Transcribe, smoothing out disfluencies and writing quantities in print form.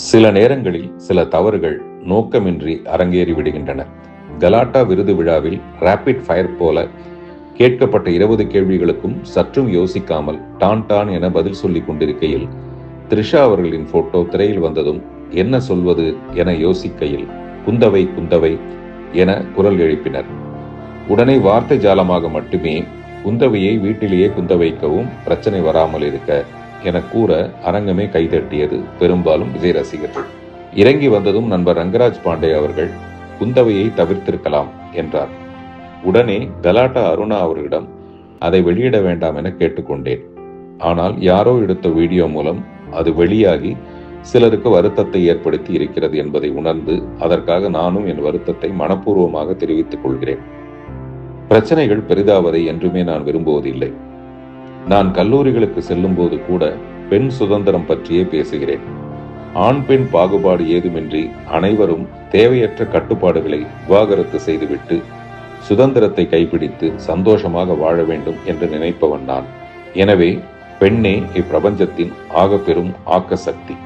சில நேரங்களில் சில தவறுகள் நோக்கமின்றி அரங்கேறி விடுகின்றன. கலாட்டா விருது விழாவில் ராபிட் ஃபயர் போல கேட்கப்பட்ட 20 கேள்விகளுக்கும் சற்றும் யோசிக்காமல் டான் டான் என பதில் சொல்லிக் கொண்டிருக்கையில் த்ரிஷா அவர்களின் போட்டோ திரையில் வந்ததும் என்ன சொல்வது என யோசிக்கையில் குந்தவை குந்தவை என குரல் எழுப்பினர். உடனே வார்த்தை ஜாலமாக மட்டுமே குந்தவையை வீட்டிலேயே குந்த வைக்கவும் பிரச்சனை வராமல் இருக்க என கூற அரங்கமே கைதட்டியது. பெரும்பாலும் விஜய் ரசிகர்கள். இறங்கி வந்ததும் நண்பர் ரங்கராஜ் பாண்டே அவர்கள் குந்தவையை தவிர்த்திருக்கலாம் என்றார். உடனே கலாட்டா அருணா அவர்களிடம் அதை வெளியிட வேண்டாம் என கேட்டுக்கொண்டேன். ஆனால் யாரோ எடுத்த வீடியோ மூலம் அது வெளியாகி சிலருக்கு வருத்தத்தை ஏற்படுத்தி இருக்கிறது என்பதை உணர்ந்து அதற்காக நானும் என் வருத்தத்தை மனப்பூர்வமாக தெரிவித்துக் கொள்கிறேன். பிரச்சனைகள் பெரிதாவதை என்றுமே நான் விரும்புவதில்லை. நான் கல்லூரிகளுக்கு செல்லும் போது கூட பெண் சுதந்திரம் பற்றியே பேசுகிறேன். ஆண் பெண் பாகுபாடு ஏதுமின்றி அனைவரும் தேவையற்ற கட்டுப்பாடுகளை விவாகரத்து செய்துவிட்டு சுதந்திரத்தை கைப்பிடித்து சந்தோஷமாக வாழ வேண்டும் என்று நினைப்பவன் நான். எனவே பெண்ணே இப்பிரபஞ்சத்தின் ஆகப்பெரும் ஆக்க சக்தி.